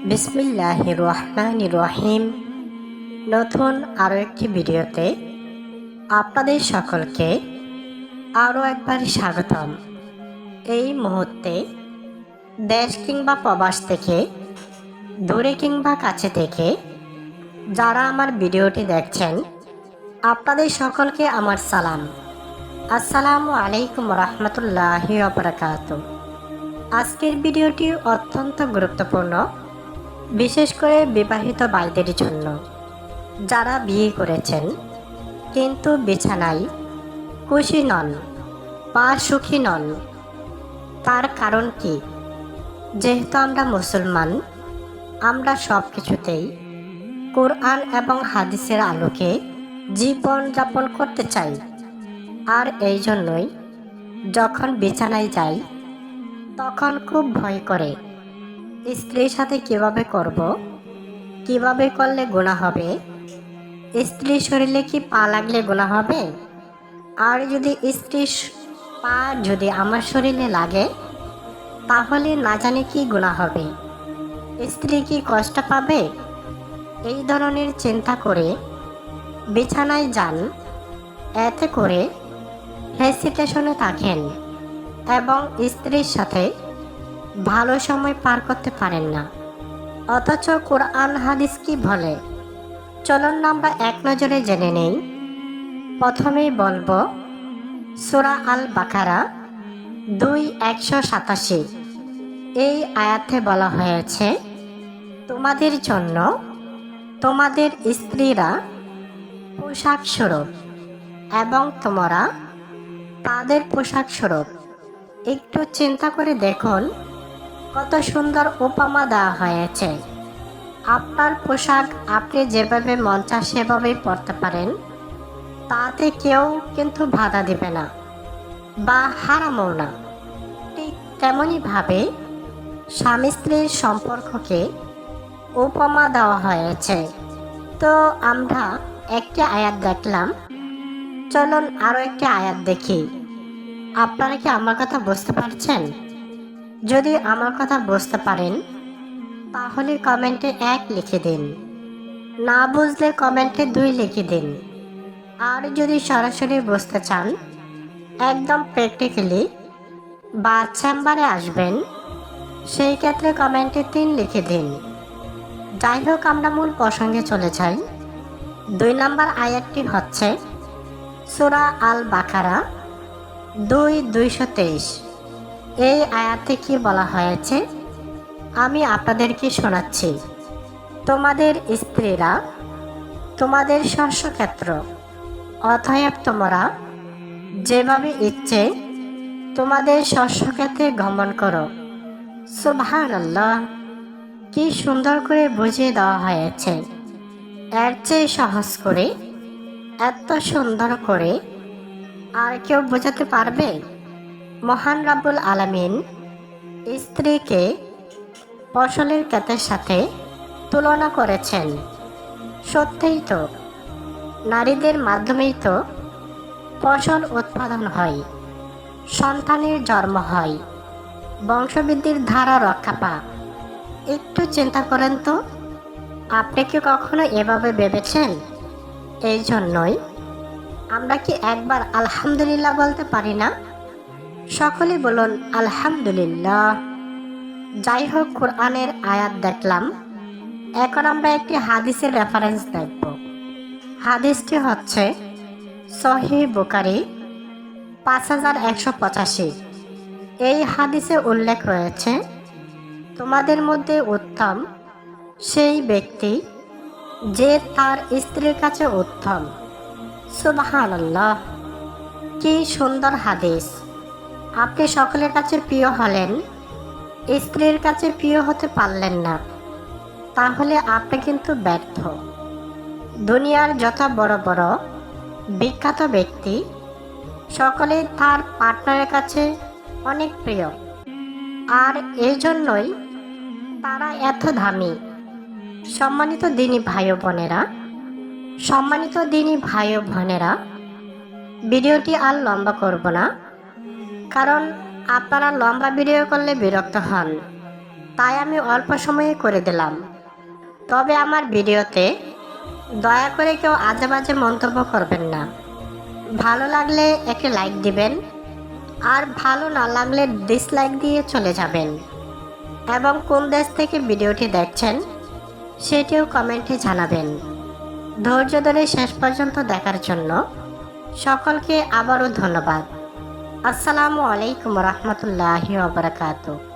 বিসমিল্লাহির রহমানির রহিম। নতুন আরও একটি ভিডিওতে আপনাদের সকলকে আরও একবার স্বাগতম। এই মুহূর্তে দেশ কিংবা প্রবাস থেকে, দূরে কিংবা কাছে থেকে যারা আমার ভিডিওটি দেখছেন, আপনাদের সকলকে আমার সালাম। আসসালামু আলাইকুম রহমতুল্লাহি ওয়া বারাকাতুহু। আজকের ভিডিওটি অত্যন্ত গুরুত্বপূর্ণ, বিশেষ করে বিবাহিত ভাইদের জন্য। যারা বিয়ে করেছেন কিন্তু বিছানায় খুশি নন বা সুখী নন, তার কারণ কি? যেহেতু আমরা মুসলমান, আমরা সব কিছুতেই কোরআন এবং হাদিসের আলোকে জীবন যাপন করতে চাই। আর এই জন্যই যখন বিছানায় যাই তখন খুব ভয় করে, স্ত্রীর সাথে কিভাবে করব, কিভাবে করলে গুনাহ হবে, স্ত্রীর শরীরে কি পা লাগলে গুনাহ হবে, আর যদি স্ত্রীর পা যদি আমার শরীরে লাগে তাহলে না জানি কি গুনাহ হবে, স্ত্রী কি কষ্ট পাবে। এই ধরনের চিন্তা করে বিছানায় যান, এতে করে হেসিটেশনে থাকেন এবং স্ত্রীর সাথে ভালো সময় পার করতে পারেন না। অথচ কোরআন হাদিস কি বলে, চলুন আমরা এক নজরে জেনে নেই। প্রথমেই বলবো সূরা আল বাকারা 2:187। এই আয়াতে বলা হয়েছে, তোমাদের জন্য তোমাদের স্ত্রীরা পোশাক স্বরূপ এবং তোমরা তাদের পোশাক স্বরূপ। একটু চিন্তা করে দেখুন কত সুন্দর উপমা দেওয়া হয়েছে। আপনার পোশাক আপনি যেভাবে মন চায় সেভাবেই পরতে পারেন, তাতে কেউ কিন্তু বাধা দেবে না বা হারামও না। ঠিক তেমনইভাবে স্বামী স্ত্রীর সম্পর্ককে উপমা দেওয়া হয়েছে। তো আমরা একটি আয়াত দেখলাম, চলুন আরও একটি আয়াত দেখি। আপনারা কি আমার কথা বুঝতে পারছেন? যদি আমার কথা বুঝতে পারেন তাহলে কমেন্টে 1 লিখে দিন, না বুঝলে কমেন্টে 2 লিখে দিন। আর যদি সরাসরি বুঝতে চান, একদম প্র্যাকটিক্যালি বা চেম্বারে আসবেন, সেই ক্ষেত্রে কমেন্টে 3 লিখে দিন। যাই হোক, আমরা মূল প্রসঙ্গে চলে যাই। 2 নম্বর আয়াতটি হচ্ছে সূরা আল বাকারা 2:223। এই আয়াতে কি বলা হয়েছে আমি আপনাদেরকে শোনাচ্ছি। তোমাদের স্ত্রীরা তোমাদের শস্যক্ষেত্র, অতএব তোমরা যেভাবে ইচ্ছে তোমাদের শস্যক্ষেত্রে গমন করো। সুবহানাল্লাহ, কি সুন্দর করে বুঝিয়ে দেওয়া হয়েছে। এর চেয়ে সহজ করে, এত সুন্দর করে আর কেউ বোঝাতে পারবে? মহান রাব্বুল আলামিন স্ত্রীকে ফসলের ক্ষেতের সাথে তুলনা করেছেন। সত্যিই তো, নারীদের মাধ্যমেই তো ফসল উৎপাদন হয়, সন্তানের জন্ম হয়, বংশবৃদ্ধির ধারা রক্ষা পায়। একটু চিন্তা করেন তো, আপনি কি কখনো এভাবে ভেবেছেন? এই জন্যই আমরা কি একবার আলহামদুলিল্লাহ বলতে পারি না? সকলে বলুন আলহামদুলিল্লাহ। যাই হোক, কোরআনের আয়াত দেখলাম, এখন আমরা একটি হাদিসের রেফারেন্স দেখব। হাদিসটি হচ্ছে সহিহ বুখারী 5185। এই হাদিসে উল্লেখ রয়েছে, তোমাদের মধ্যে উত্তম সেই ব্যক্তি যে তার স্ত্রীর কাছে উত্তম। সুবহানাল্লাহ, কি সুন্দর হাদিস। আপনি সকলের কাছে প্রিয় হলেন, স্ত্রীর কাছে প্রিয় হতে পারলেন না, তাহলে আপনি কিন্তু ব্যর্থ। দুনিয়ার যত বড় বড় বিখ্যাত ব্যক্তি সকলেই তার পার্টনারের কাছে অনেক প্রিয়, আর এই জন্যই তারা এত দামি। সম্মানিত দিনী ভাই বোনেরা, ভিডিওটি আর লম্বা করব না, কারণ আপনারা লম্বা ভিডিও করলে বিরক্ত হন। তাই আমি অল্প সময়ে করে দিলাম। তবে আমার ভিডিওতে দয়া করে কেউ আজে বাজে মন্তব্য করবেন না। ভালো লাগলে একটি লাইক দিবেন, আর ভালো না লাগলে ডিসলাইক দিয়ে চলে যাবেন। এবং কোন দেশ থেকে ভিডিওটি দেখছেন সেটিও কমেন্টে জানাবেন। ধৈর্য ধরে শেষ পর্যন্ত দেখার জন্য সকলকে আবারও ধন্যবাদ। আসসালামু আলাইকুম রহমতুল্লাহি ওয়া বারাকাতুহু।